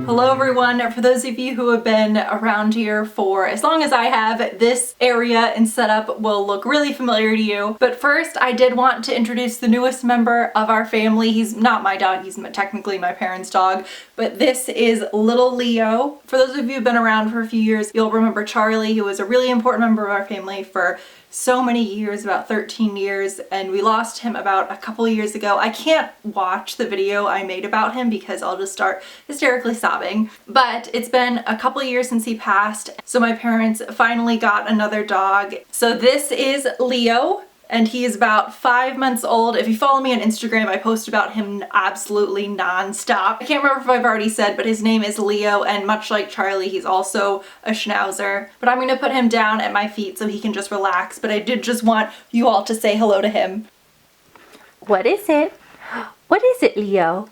Hello everyone. For those of you who have been around here for as long as I have, this area and setup will look really familiar to you. But first, I did want to introduce the newest member of our family. He's not my dog, he's technically my parents' dog, but this is little Leo. For those of you who've been around for a few years, you'll remember Charlie, who was a really important member of our family for so many years, about 13 years, and we lost him about a couple years ago. I can't watch the video I made about him because I'll just start hysterically sobbing, but it's been a couple years since he passed, so my parents finally got another dog. So this is Leo, and he is about 5 months old. If you follow me on Instagram, I post about him absolutely non-stop. I can't remember if I've already said, but his name is Leo, and much like Charlie, he's also a schnauzer. But I'm gonna put him down at my feet so he can just relax, but I did just want you all to say hello to him. What is it? What is it, Leo?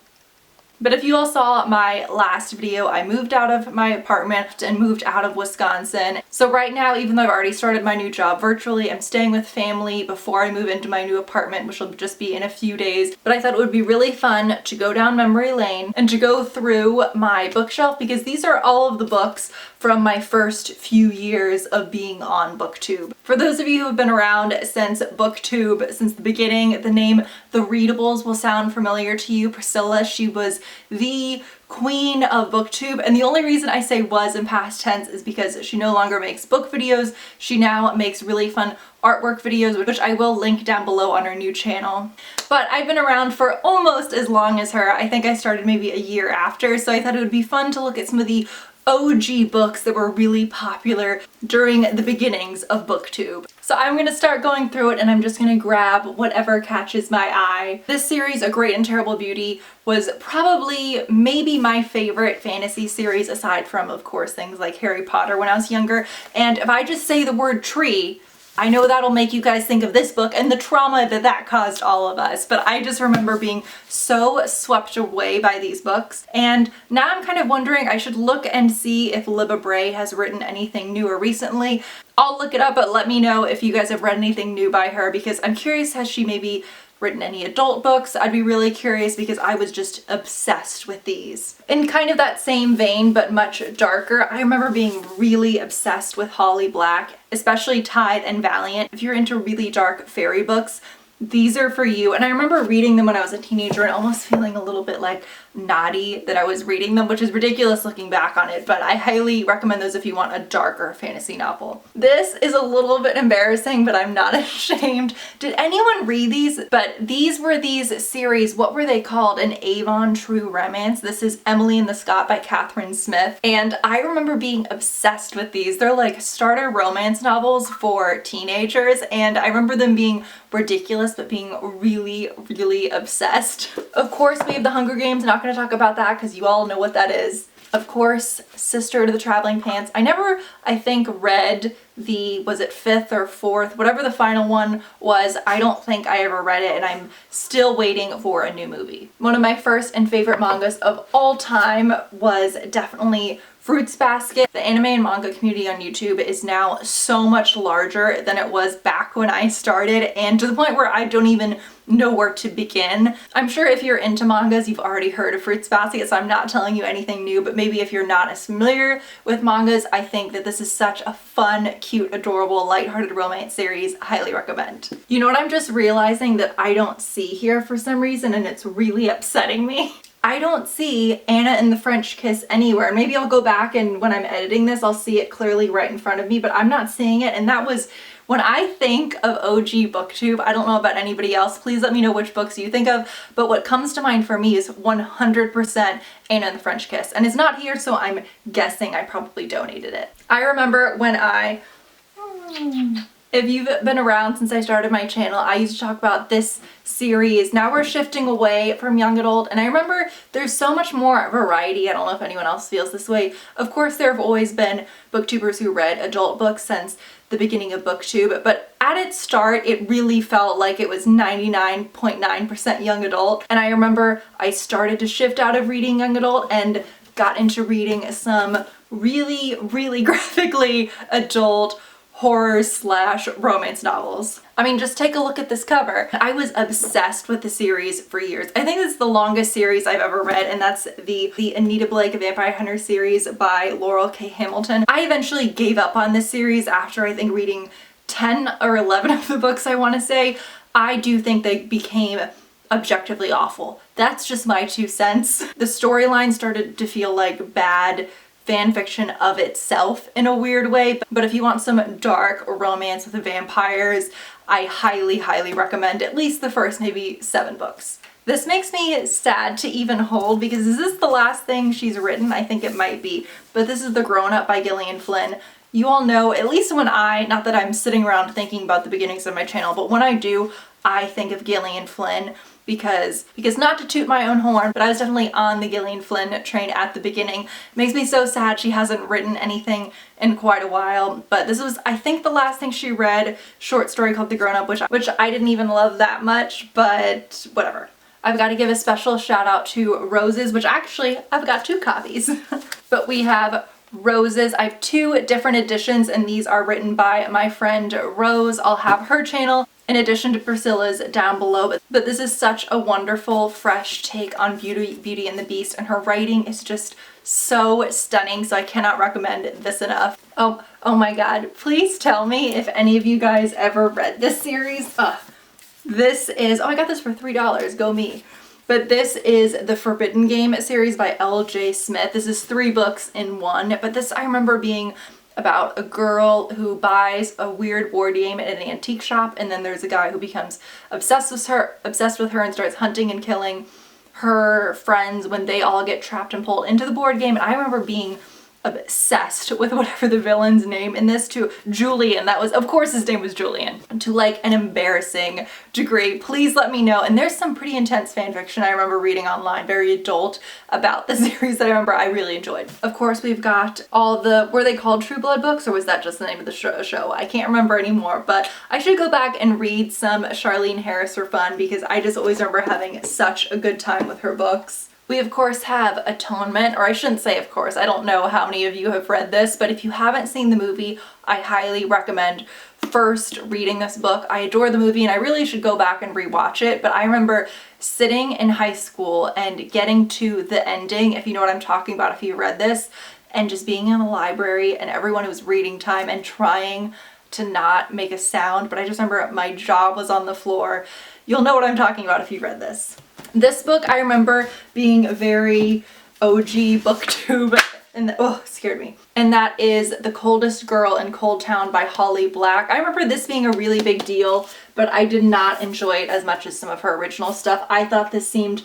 But if you all saw my last video, I moved out of my apartment and moved out of Wisconsin. So right now, even though I've already started my new job virtually, I'm staying with family before I move into my new apartment, which will just be in a few days. But I thought it would be really fun to go down memory lane and to go through my bookshelf, because these are all of the books from my first few years of being on Booktube. For those of you who have been around since Booktube, since the beginning, the name The Readables will sound familiar to you. Priscilla, she was the queen of Booktube, and the only reason I say was in past tense is because she no longer makes book videos. She now makes really fun artwork videos, which I will link down below on her new channel. But I've been around for almost as long as her. I think I started maybe a year after, so I thought it would be fun to look at some of the OG books that were really popular during the beginnings of Booktube. So I'm gonna start going through it, and I'm just gonna grab whatever catches my eye. This series, A Great and Terrible Beauty, was probably maybe my favorite fantasy series, aside from, of course, things like Harry Potter when I was younger. And if I just say the word tree, I know that'll make you guys think of this book and the trauma that that caused all of us, but I just remember being so swept away by these books. And now I'm kind of wondering, I should look and see if Libba Bray has written anything newer recently. I'll look it up, but let me know if you guys have read anything new by her, because I'm curious, has she maybe written any adult books? I'd be really curious, because I was just obsessed with these. In kind of that same vein, but much darker, I remember being really obsessed with Holly Black, especially Tide and Valiant. If you're into really dark fairy books, these are for you. And I remember reading them when I was a teenager and almost feeling a little bit like naughty that I was reading them, which is ridiculous looking back on it, but I highly recommend those if you want a darker fantasy novel. This is a little bit embarrassing, but I'm not ashamed. Did anyone read these? But these were these series, what were they called? An Avon True Romance. This is Emily and the Scot by Catherine Smith, and I remember being obsessed with these. They're like starter romance novels for teenagers, and I remember them being ridiculous, but being really, really obsessed. Of course, we have The Hunger Games. Not going to talk about that because you all know what that is. Of course, Sister to the Traveling Pants. I never, I think, read the, was it 5th or 4th, whatever the final one was. I don't think I ever read it, and I'm still waiting for a new movie. One of my first and favorite mangas of all time was definitely Fruits Basket. The anime and manga community on YouTube is now so much larger than it was back when I started, and to the point where I don't even know where to begin. I'm sure if you're into mangas, you've already heard of Fruits Basket, so I'm not telling you anything new, but maybe if you're not as familiar with mangas, I think that this is such a fun, cute, adorable, lighthearted romance series. I highly recommend. You know what I'm just realizing that I don't see here for some reason, and it's really upsetting me? I don't see Anna and the French Kiss anywhere. Maybe I'll go back and when I'm editing this, I'll see it clearly right in front of me, but I'm not seeing it. And that was, when I think of OG Booktube, I don't know about anybody else, please let me know which books you think of, but what comes to mind for me is 100% Anna and the French Kiss. And it's not here, so I'm guessing I probably donated it. I remember when if you've been around since I started my channel, I used to talk about this series. Now we're shifting away from young adult, and I remember there's so much more variety. I don't know if anyone else feels this way. Of course, there have always been booktubers who read adult books since the beginning of Booktube, but at its start, it really felt like it was 99.9% young adult. And I remember I started to shift out of reading young adult and got into reading some really, really graphically adult horror slash romance novels. I mean, just take a look at this cover. I was obsessed with the series for years. I think it's the longest series I've ever read, and that's the Anita Blake Vampire Hunter series by Laurel K. Hamilton. I eventually gave up on this series after I think reading 10 or 11 of the books, I want to say. I do think they became objectively awful. That's just my 2 cents. The storyline started to feel like bad fan fiction of itself in a weird way, but if you want some dark romance with vampires, I highly, highly recommend at least the first maybe 7 books. This makes me sad to even hold because is this the last thing she's written? I think it might be, but this is The Grown Up by Gillian Flynn. You all know, at least when not that I'm sitting around thinking about the beginnings of my channel, but when I do, I think of Gillian Flynn because not to toot my own horn, but I was definitely on the Gillian Flynn train at the beginning. It makes me so sad she hasn't written anything in quite a while, but this was, I think, the last thing she read, short story called The Grown Up, which I didn't even love that much, but whatever. I've got to give a special shout out to Roses, which actually I've got 2 copies, but we have Roses. I have 2 different editions, and these are written by my friend Rose. I'll have her channel in addition to Priscilla's down below, but this is such a wonderful, fresh take on Beauty and the Beast, and her writing is just so stunning, so I cannot recommend this enough. Oh my god, please tell me if any of you guys ever read this series. This is, I got this for $3, go me. But this is the Forbidden Game series by L.J. Smith. This is 3 books in 1, but this I remember being about a girl who buys a weird board game at an antique shop, and then there's a guy who becomes obsessed with her and starts hunting and killing her friends when they all get trapped and pulled into the board game. And I remember being obsessed with whatever the villain's name in this, to Julian. That was, of course his name was Julian, to like an embarrassing degree. Please let me know. And there's some pretty intense fan fiction I remember reading online, very adult, about the series that I remember I really enjoyed. Of course, we've got all the, were they called True Blood books, or was that just the name of the show? I can't remember anymore, but I should go back and read some Charlene Harris for fun because I just always remember having such a good time with her books. We of course have Atonement, or I shouldn't say of course, I don't know how many of you have read this, but if you haven't seen the movie, I highly recommend first reading this book. I adore the movie and I really should go back and rewatch it, but I remember sitting in high school and getting to the ending, if you know what I'm talking about, if you read this, and just being in the library and everyone was reading time and trying to not make a sound, but I just remember my jaw was on the floor. You'll know what I'm talking about if you read this. This book I remember being very OG booktube, and oh, it scared me. And that is The Coldest Girl in Cold Town by Holly Black. I remember this being a really big deal, but I did not enjoy it as much as some of her original stuff. I thought this seemed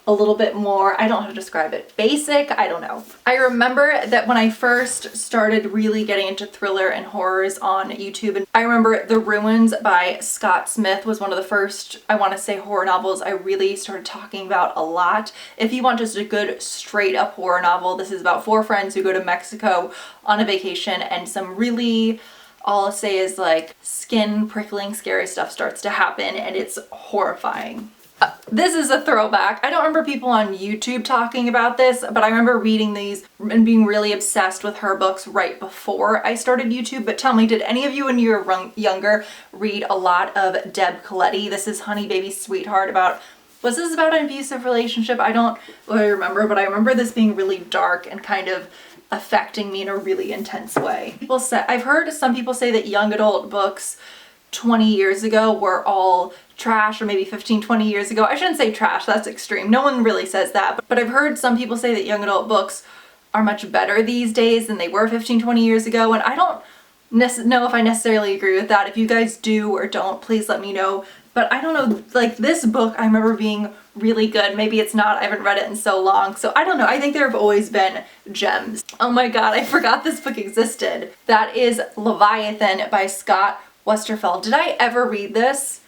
a little bit more, I don't know how to describe it, basic, I don't know. I remember that when I first started really getting into thriller and horrors on YouTube, and I remember The Ruins by Scott Smith was one of the first, I want to say, horror novels I really started talking about a lot. If you want just a good straight up horror novel, this is about 4 friends who go to Mexico on a vacation, and some really, all I'll say is like skin prickling scary stuff starts to happen, and it's horrifying. This is a throwback. I don't remember people on YouTube talking about this, but I remember reading these and being really obsessed with her books right before I started YouTube. But tell me, did any of you when you were younger read a lot of Deb Coletti? This is Honey Baby Sweetheart about, was this about an abusive relationship? I don't really remember, but I remember this being really dark and kind of affecting me in a really intense way. I've heard some people say that young adult books 20 years ago were all trash, or maybe 15-20 yeyears ago. I shouldn't say trash, that's extreme. No one really says that, but I've heard some people say that young adult books are much better these days than they were 15-20 years ago, and I don't know if I necessarily agree with that. If you guys do or don't, please let me know. But I don't know, like this book I remember being really good. Maybe it's not, I haven't read it in so long, so I don't know. I think there have always been gems. Oh my god, I forgot this book existed. That is Leviathan by Scott Westerfeld. Did I ever read this?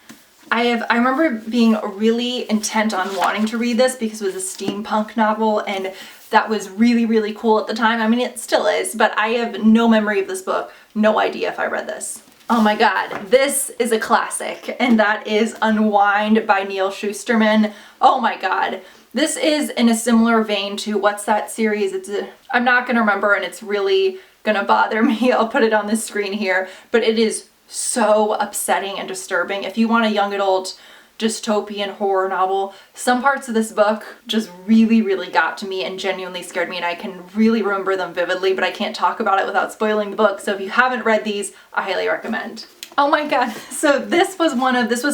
I remember being really intent on wanting to read this because it was a steampunk novel, and that was really, really cool at the time. I mean, it still is, but I have no memory of this book, no idea if I read this. Oh my god, this is a classic, and that is Unwind by Neal Shusterman. Oh my god. This is in a similar vein to, what's that series? I'm not gonna remember, and it's really gonna bother me. I'll put it on the screen here, but it is so upsetting and disturbing. If you want a young adult dystopian horror novel, some parts of this book just really got to me and genuinely scared me, and I can really remember them vividly, but I can't talk about it without spoiling the book. So if you haven't read these, I highly recommend. Oh my god, so this was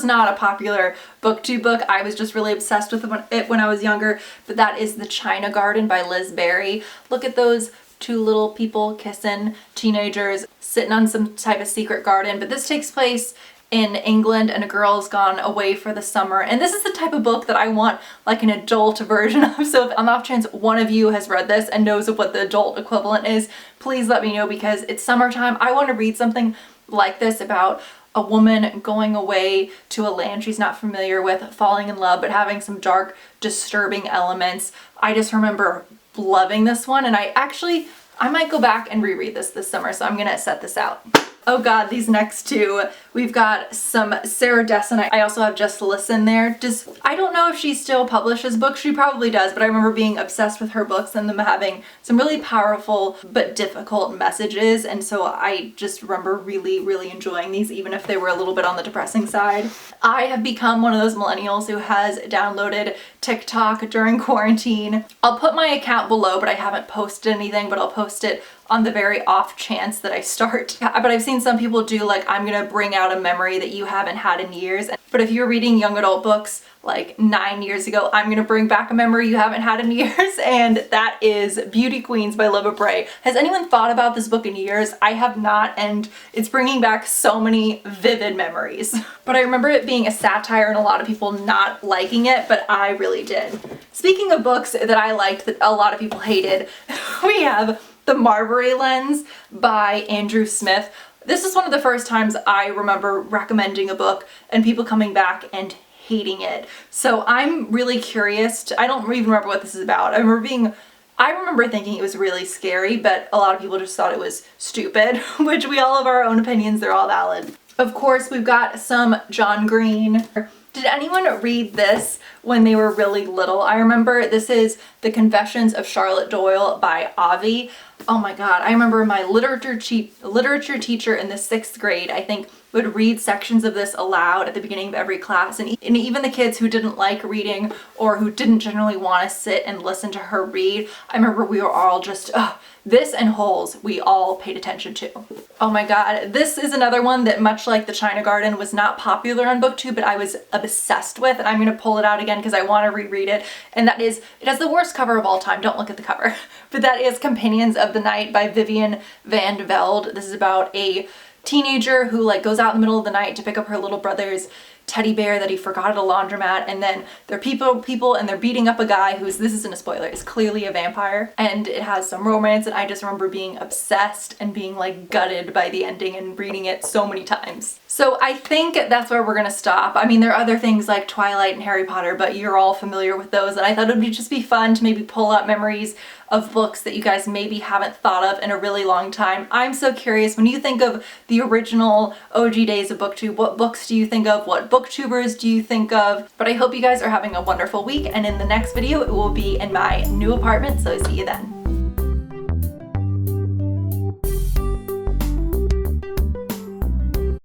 not a popular booktube book. I was just really obsessed with it when I was younger, but that is The China Garden by Liz Berry. Look at those two little people kissing, teenagers sitting on some type of secret garden, but this takes place in England and a girl's gone away for the summer, and this is the type of book that I want like an adult version of. So if on the off chance one of you has read this and knows of what the adult equivalent is, please let me know, because it's summertime. I want to read something like this about a woman going away to a land she's not familiar with, falling in love, but having some dark, disturbing elements. I just remember loving this one, and I might go back and reread this summer, so I'm gonna set this out. Oh god, these next two. We've got some Sarah Dessen. I also have Just Listen there. I don't know if she still publishes books. She probably does, but I remember being obsessed with her books and them having some really powerful but difficult messages, and so I just remember really enjoying these, even if they were a little bit on the depressing side. I have become one of those millennials who has downloaded TikTok during quarantine. I'll put my account below, but I haven't posted anything, but I'll post it on the very off chance that I start. But I've seen some people do like, I'm gonna bring out a memory that you haven't had in years. But if you're reading young adult books like 9 years ago, I'm gonna bring back a memory you haven't had in years, and that is Beauty Queens by Libba Bray. Has anyone thought about this book in years? I have not, and it's bringing back so many vivid memories. But I remember it being a satire and a lot of people not liking it, but I really did. Speaking of books that I liked that a lot of people hated, we have The Marbury Lens by Andrew Smith. This is one of the first times I remember recommending a book and people coming back and hating it. So I'm really curious. I don't even remember what this is about. I remember thinking it was really scary, but a lot of people just thought it was stupid, which we all have our own opinions. They're all valid. Of course, we've got some John Green. Did anyone read this when they were really little? I remember this is The Confessions of Charlotte Doyle by Avi. Oh my god, I remember my literature teacher in the 6th grade, I think, would read sections of this aloud at the beginning of every class, and even the kids who didn't like reading or who didn't generally want to sit and listen to her read, I remember we were all just, this and Holes, we all paid attention to. Oh my god, this is another one that, much like The China Garden, was not popular on Booktube, but I was obsessed with, and I'm going to pull it out again because I want to reread it, and that is, it has the worst cover of all time, don't look at the cover, but that is Companions of the Night by Vivian van Velde. This is about a teenager who like goes out in the middle of the night to pick up her little brother's teddy bear that he forgot at a laundromat, and then they're people and they're beating up a guy who's, this isn't a spoiler, is clearly a vampire, and it has some romance, and I just remember being obsessed and being like gutted by the ending and reading it so many times. So I think that's where we're gonna stop. I mean, there are other things like Twilight and Harry Potter, but you're all familiar with those, and I thought it would just be fun to maybe pull out memories of books that you guys maybe haven't thought of in a really long time. I'm so curious, when you think of the original OG days of Booktube, what books do you think of? What booktubers do you think of? But I hope you guys are having a wonderful week, and in the next video it will be in my new apartment, so see you then.